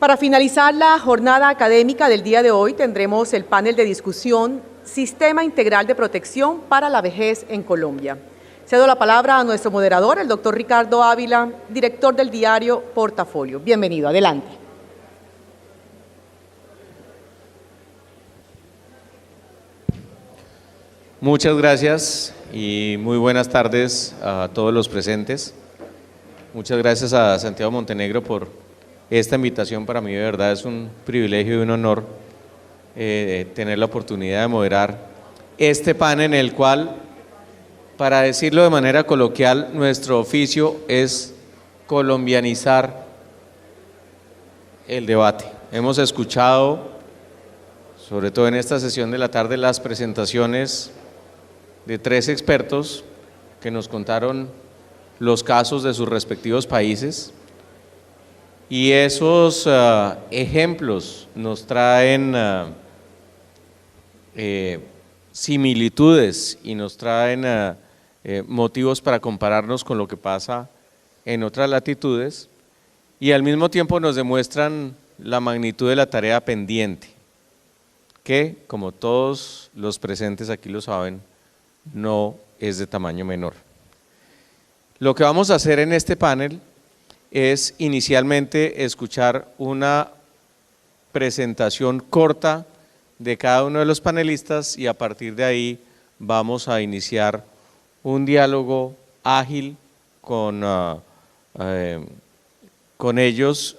Para finalizar la jornada académica del día de hoy, tendremos el panel de discusión Sistema Integral de Protección para la Vejez en Colombia. Cedo la palabra a nuestro moderador, el doctor Ricardo Ávila, director del diario Portafolio. Bienvenido, adelante. Muchas gracias y muy buenas tardes a todos los presentes. Muchas gracias a Santiago Montenegro por esta invitación. Para mí de verdad es un privilegio y un honor tener la oportunidad de moderar este panel en el cual, para decirlo de manera coloquial, nuestro oficio es colombianizar el debate. Hemos escuchado, sobre todo en esta sesión de la tarde, las presentaciones de 3 expertos que nos contaron los casos de sus respectivos países, y esos ejemplos nos traen similitudes y nos traen motivos para compararnos con lo que pasa en otras latitudes, y al mismo tiempo nos demuestran la magnitud de la tarea pendiente, que, como todos los presentes aquí lo saben, no es de tamaño menor. Lo que vamos a hacer en este panel es inicialmente escuchar una presentación corta de cada uno de los panelistas, y a partir de ahí vamos a iniciar un diálogo ágil con ellos,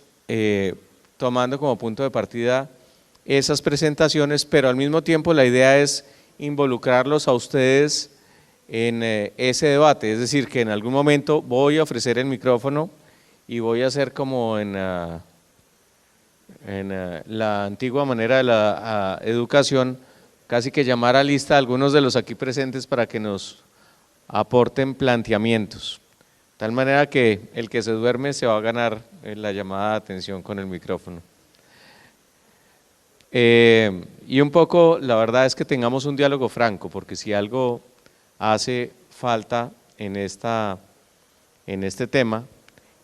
tomando como punto de partida esas presentaciones, pero al mismo tiempo la idea es involucrarlos a ustedes en ese debate. Es decir, que en algún momento voy a ofrecer el micrófono y voy a hacer como en la antigua manera de la educación, casi que llamar a lista a algunos de los aquí presentes para que nos aporten planteamientos, de tal manera que el que se duerme se va a ganar la llamada de atención con el micrófono. Y un poco, la verdad es que tengamos un diálogo franco, porque si algo hace falta en este tema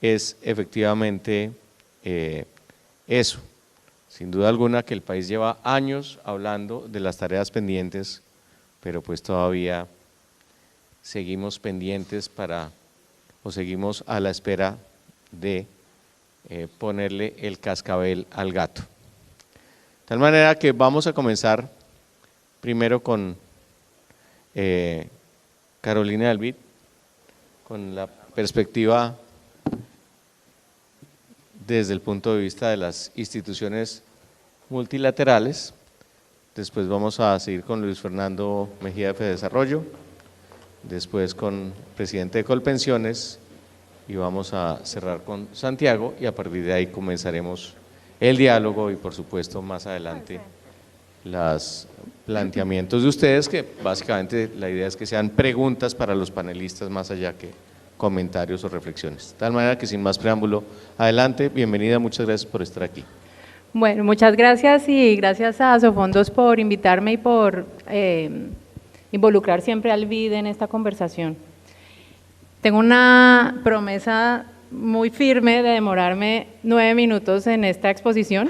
es efectivamente eso. Sin duda alguna que el país lleva años hablando de las tareas pendientes, pero pues todavía seguimos pendientes o seguimos a la espera de ponerle el cascabel al gato. De tal manera que vamos a comenzar primero con Carolina Delbit, con la perspectiva desde el punto de vista de las instituciones multilaterales. Después vamos a seguir con Luis Fernando Mejía de Fedesarrollo, después con el presidente de Colpensiones, y vamos a cerrar con Santiago, y a partir de ahí comenzaremos el diálogo y por supuesto más adelante los planteamientos de ustedes, que básicamente la idea es que sean preguntas para los panelistas más allá que comentarios o reflexiones. De tal manera que sin más preámbulo, adelante, bienvenida, muchas gracias por estar aquí. Bueno, muchas gracias, y gracias a Sofondos por invitarme y por involucrar siempre al BID en esta conversación. Tengo una promesa muy firme de demorarme 9 minutos en esta exposición,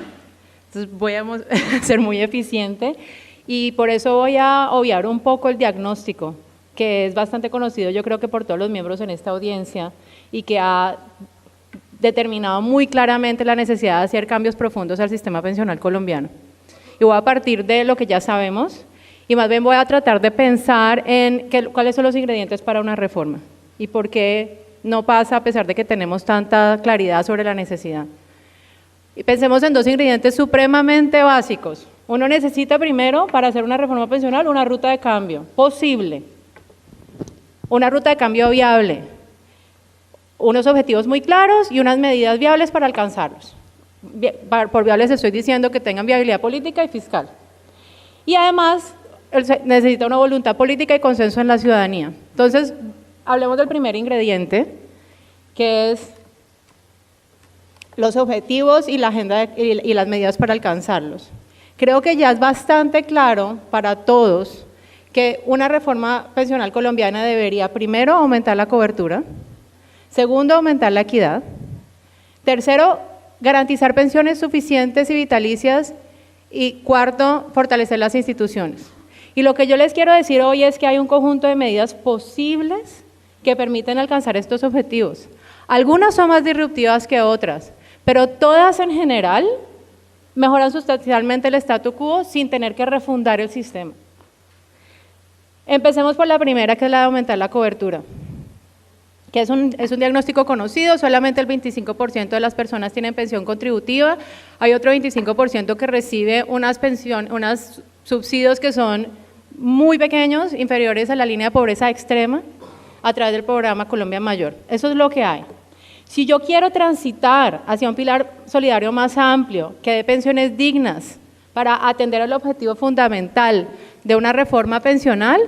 entonces voy a ser muy eficiente, y por eso voy a obviar un poco el diagnóstico, que es bastante conocido yo creo que por todos los miembros en esta audiencia, y que ha determinado muy claramente la necesidad de hacer cambios profundos al sistema pensional colombiano. Y voy a partir de lo que ya sabemos, y más bien voy a tratar de pensar en cuáles son los ingredientes para una reforma, y por qué no pasa a pesar de que tenemos tanta claridad sobre la necesidad. Y pensemos en 2 ingredientes supremamente básicos. Uno necesita primero, para hacer una reforma pensional, una ruta de cambio posible, una ruta de cambio viable, unos objetivos muy claros y unas medidas viables para alcanzarlos. Por viables estoy diciendo que tengan viabilidad política y fiscal. Y además necesita una voluntad política y consenso en la ciudadanía. Entonces, hablemos del primer ingrediente, que es los objetivos y la agenda y las medidas para alcanzarlos. Creo que ya es bastante claro para todos que una reforma pensional colombiana debería, primero, aumentar la cobertura, segundo, aumentar la equidad, tercero, garantizar pensiones suficientes y vitalicias. Y cuarto, fortalecer las instituciones. Y lo que yo les quiero decir hoy es que hay un conjunto de medidas posibles que permiten alcanzar estos objetivos. Algunas son más disruptivas que otras, pero todas en general mejoran sustancialmente el statu quo sin tener que refundar el sistema. Empecemos por la primera, que es la de aumentar la cobertura, que es un diagnóstico conocido. Solamente el 25% de las personas tienen pensión contributiva, hay otro 25% que recibe unos subsidios que son muy pequeños, inferiores a la línea de pobreza extrema, a través del programa Colombia Mayor. Eso es lo que hay. Si yo quiero transitar hacia un pilar solidario más amplio, que dé pensiones dignas, para atender al objetivo fundamental de una reforma pensional,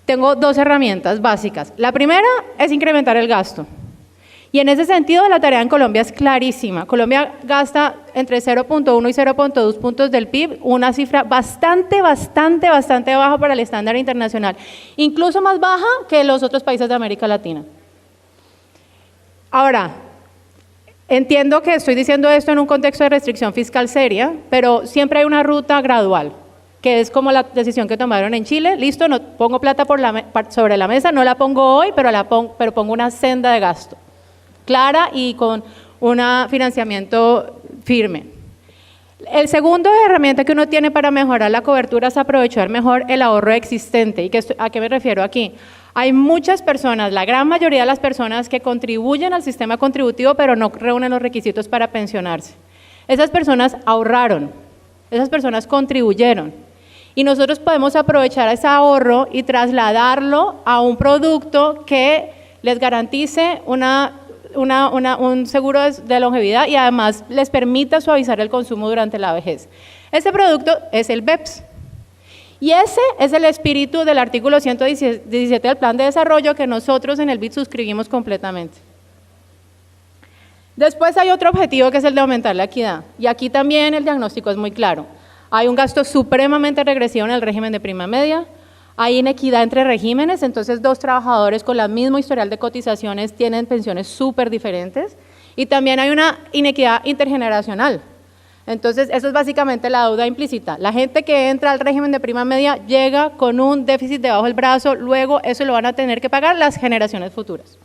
tengo dos herramientas básicas. La primera es incrementar el gasto. Y en ese sentido la tarea en Colombia es clarísima. Colombia gasta entre 0.1 y 0.2 puntos del PIB, una cifra bastante baja para el estándar internacional, incluso más baja que los otros países de América Latina. Ahora, entiendo que estoy diciendo esto en un contexto de restricción fiscal seria, pero siempre hay una ruta gradual, que es como la decisión que tomaron en Chile. Listo, no pongo plata sobre la mesa, no la pongo hoy, pero pongo una senda de gasto clara y con un financiamiento firme. El segundo herramienta que uno tiene para mejorar la cobertura es aprovechar mejor el ahorro existente. ¿Y a qué me refiero aquí? Hay muchas personas, la gran mayoría de las personas que contribuyen al sistema contributivo, pero no reúnen los requisitos para pensionarse. Esas personas ahorraron, esas personas contribuyeron. Y nosotros podemos aprovechar ese ahorro y trasladarlo a un producto que les garantice un seguro de longevidad y además les permita suavizar el consumo durante la vejez. Ese producto es el BEPS. Y ese es el espíritu del artículo 117 del Plan de Desarrollo que nosotros en el BID suscribimos completamente. Después hay otro objetivo que es el de aumentar la equidad. Y aquí también el diagnóstico es muy claro. Hay un gasto supremamente regresivo en el régimen de prima media. Hay inequidad entre regímenes, entonces dos trabajadores con el mismo historial de cotizaciones tienen pensiones súper diferentes. Y también hay una inequidad intergeneracional. Entonces, eso es básicamente la deuda implícita. La gente que entra al régimen de prima media llega con un déficit debajo del brazo, luego eso lo van a tener que pagar las generaciones futuras.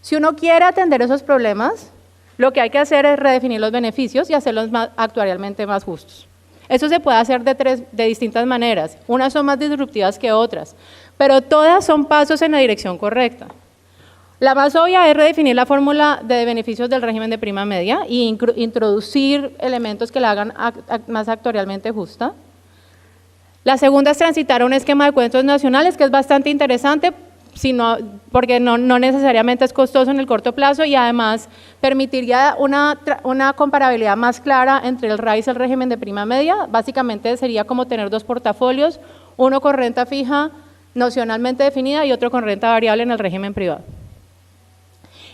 Si uno quiere atender esos problemas, lo que hay que hacer es redefinir los beneficios y hacerlos actuarialmente más justos. Eso se puede hacer de distintas maneras. Unas son más disruptivas que otras, pero todas son pasos en la dirección correcta. La más obvia es redefinir la fórmula de beneficios del régimen de prima media e introducir elementos que la hagan más actuarialmente justa. La segunda es transitar a un esquema de cuentos nacionales que es bastante interesante, porque no necesariamente es costoso en el corto plazo y además permitiría una comparabilidad más clara entre el RAIS y el régimen de prima media. Básicamente sería como tener dos portafolios, uno con renta fija nocionalmente definida y otro con renta variable en el régimen privado.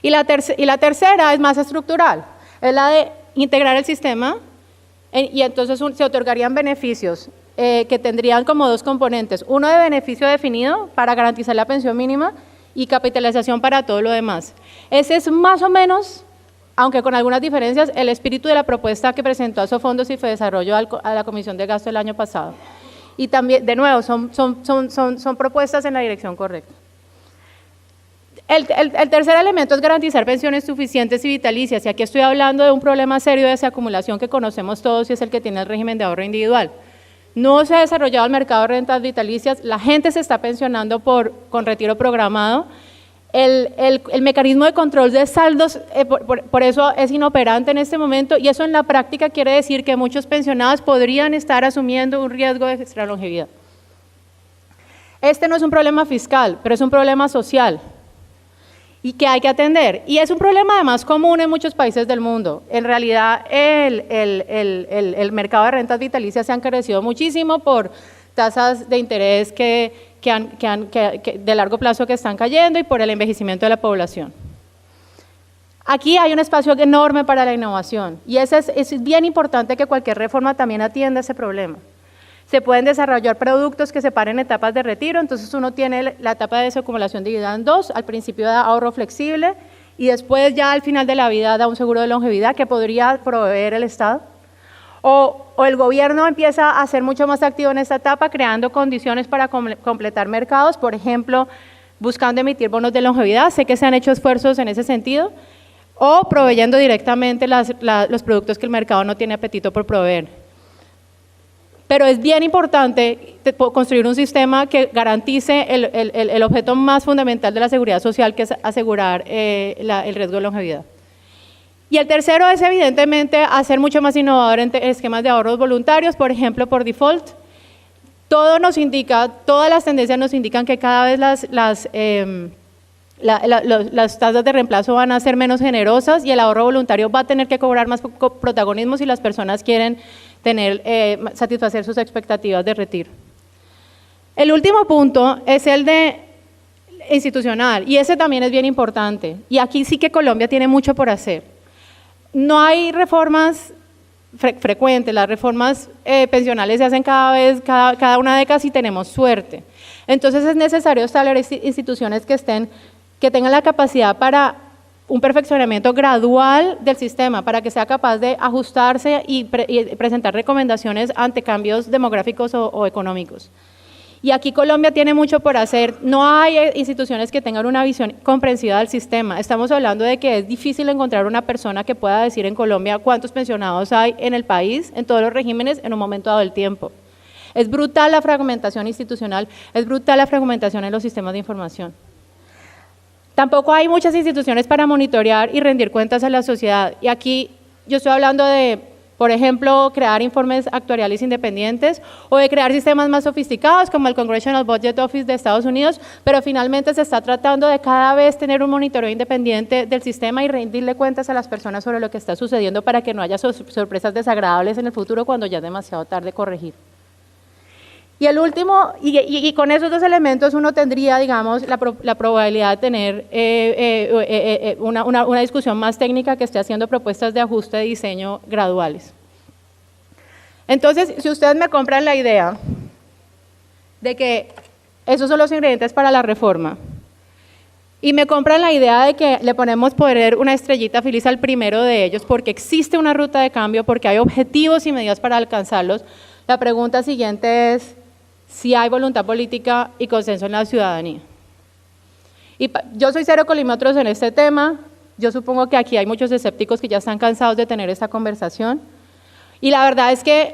Y la tercera es más estructural, es la de integrar el sistema y entonces se otorgarían beneficios que tendrían como dos componentes, uno de beneficio definido para garantizar la pensión mínima y capitalización para todo lo demás. Ese es más o menos, aunque con algunas diferencias, el espíritu de la propuesta que presentó Asofondos y Fedesarrollo a la Comisión de Gasto el año pasado. Y también, de nuevo, son propuestas en la dirección correcta. El tercer elemento es garantizar pensiones suficientes y vitalicias, y aquí estoy hablando de un problema serio de desacumulación que conocemos todos y es el que tiene el régimen de ahorro individual. No se ha desarrollado el mercado de rentas vitalicias, la gente se está pensionando con retiro programado, el mecanismo de control de saldos, por eso es inoperante en este momento, y eso en la práctica quiere decir que muchos pensionados podrían estar asumiendo un riesgo de extralongevidad. Este no es un problema fiscal, pero es un problema social y que hay que atender. Y es un problema además común en muchos países del mundo. En realidad el mercado de rentas vitalicias se ha encarecido muchísimo por tasas de interés que de largo plazo que están cayendo y por el envejecimiento de la población. Aquí hay un espacio enorme para la innovación y es bien importante que cualquier reforma también atienda ese problema. Se pueden desarrollar productos que separen etapas de retiro, entonces uno tiene la etapa de desacumulación dividida en dos, al principio da ahorro flexible y después ya al final de la vida da un seguro de longevidad que podría proveer el Estado. O el gobierno empieza a ser mucho más activo en esta etapa, creando condiciones para completar mercados, por ejemplo, buscando emitir bonos de longevidad, sé que se han hecho esfuerzos en ese sentido, o proveyendo directamente los productos que el mercado no tiene apetito por proveer. Pero es bien importante construir un sistema que garantice el objeto más fundamental de la seguridad social, que es asegurar el riesgo de longevidad. Y el tercero es evidentemente hacer mucho más innovador en esquemas de ahorros voluntarios, por ejemplo, por default. Todo nos indica, todas las tendencias nos indican que cada vez las tasas de reemplazo van a ser menos generosas y el ahorro voluntario va a tener que cobrar más protagonismo si las personas quieren satisfacer sus expectativas de retiro. El último punto es el de institucional, y ese también es bien importante, y aquí sí que Colombia tiene mucho por hacer. No hay reformas frecuentes, las reformas pensionales se hacen cada una década si tenemos suerte. Entonces es necesario establecer instituciones que tengan la capacidad para un perfeccionamiento gradual del sistema, para que sea capaz de ajustarse y presentar recomendaciones ante cambios demográficos o económicos. Y aquí Colombia tiene mucho por hacer. No hay instituciones que tengan una visión comprensiva del sistema. Estamos hablando de que es difícil encontrar una persona que pueda decir en Colombia cuántos pensionados hay en el país, en todos los regímenes, en un momento dado del tiempo. Es brutal la fragmentación institucional, es brutal la fragmentación en los sistemas de información. Tampoco hay muchas instituciones para monitorear y rendir cuentas a la sociedad. Y aquí yo estoy hablando de, por ejemplo, crear informes actuariales independientes o de crear sistemas más sofisticados como el Congressional Budget Office de Estados Unidos, pero finalmente se está tratando de cada vez tener un monitoreo independiente del sistema y rendirle cuentas a las personas sobre lo que está sucediendo para que no haya sorpresas desagradables en el futuro cuando ya es demasiado tarde corregir. Y el último, y con esos dos elementos uno tendría, digamos, la probabilidad de tener una discusión más técnica que esté haciendo propuestas de ajuste de diseño graduales. Entonces, si ustedes me compran la idea de que esos son los ingredientes para la reforma, y me compran la idea de que le ponemos poner una estrellita feliz al primero de ellos porque existe una ruta de cambio, porque hay objetivos y medidas para alcanzarlos, la pregunta siguiente es si hay voluntad política y consenso en la ciudadanía. Y yo soy cero colímetros en este tema, yo supongo que aquí hay muchos escépticos que ya están cansados de tener esta conversación, y la verdad es que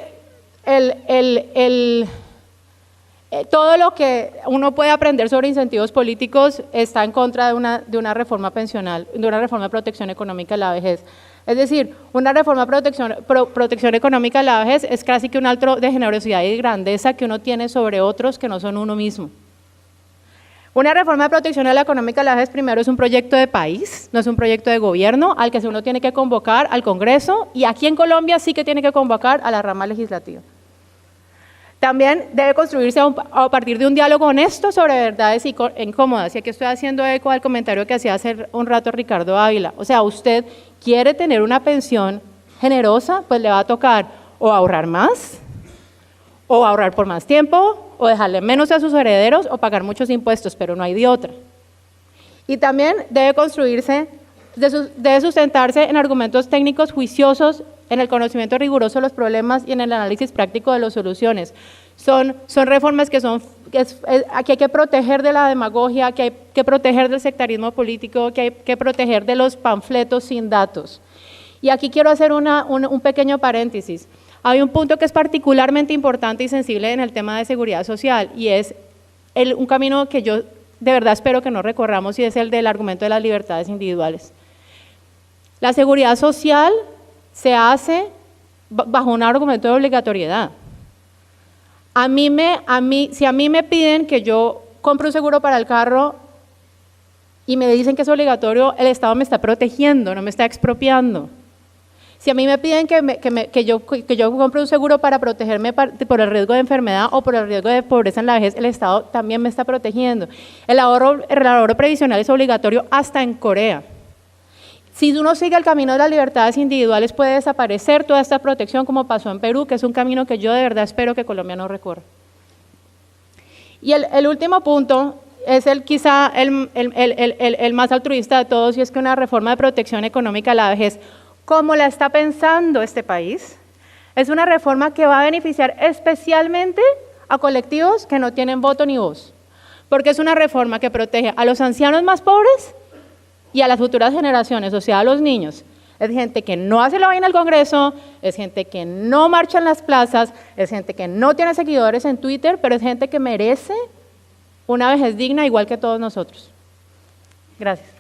todo lo que uno puede aprender sobre incentivos políticos está en contra de una reforma pensional, de una reforma de protección económica de la vejez. Es decir, una reforma de protección económica de la vejez es casi que un acto de generosidad y grandeza que uno tiene sobre otros que no son uno mismo. Una reforma de protección económica de la vejez primero es un proyecto de país, no es un proyecto de gobierno al que uno tiene que convocar al Congreso, y aquí en Colombia sí que tiene que convocar a la rama legislativa. También debe construirse a partir de un diálogo honesto sobre verdades incómodas, y aquí estoy haciendo eco al comentario que hacía hace un rato Ricardo Ávila. O sea, usted quiere tener una pensión generosa, pues le va a tocar o ahorrar más, o ahorrar por más tiempo, o dejarle menos a sus herederos, o pagar muchos impuestos, pero no hay de otra. Y también debe construirse, debe sustentarse en argumentos técnicos juiciosos, en el conocimiento riguroso de los problemas y en el análisis práctico de las soluciones. Son reformas que aquí hay que proteger de la demagogia, que hay que proteger del sectarismo político, que hay que proteger de los panfletos sin datos. Y aquí quiero hacer un pequeño paréntesis. Hay un punto que es particularmente importante y sensible en el tema de seguridad social, y es un camino que yo de verdad espero que no recorramos, y es el del argumento de las libertades individuales. La seguridad social se hace bajo un argumento de obligatoriedad. Si a mí me piden que yo compre un seguro para el carro y me dicen que es obligatorio, el Estado me está protegiendo, no me está expropiando. Si a mí me piden que yo compre un seguro para protegerme por el riesgo de enfermedad o por el riesgo de pobreza en la vejez, el Estado también me está protegiendo. El ahorro previsional es obligatorio hasta en Corea. Si uno sigue el camino de las libertades individuales, puede desaparecer toda esta protección, como pasó en Perú, que es un camino que yo de verdad espero que Colombia no recorra. Y el último punto, es quizá el más altruista de todos, y es que una reforma de protección económica a la vejez, como la está pensando este país, es una reforma que va a beneficiar especialmente a colectivos que no tienen voto ni voz, porque es una reforma que protege a los ancianos más pobres y a las futuras generaciones, o sea, a los niños. Es gente que no hace la vaina al Congreso, es gente que no marcha en las plazas, es gente que no tiene seguidores en Twitter, pero es gente que merece una vejez digna igual que todos nosotros. Gracias.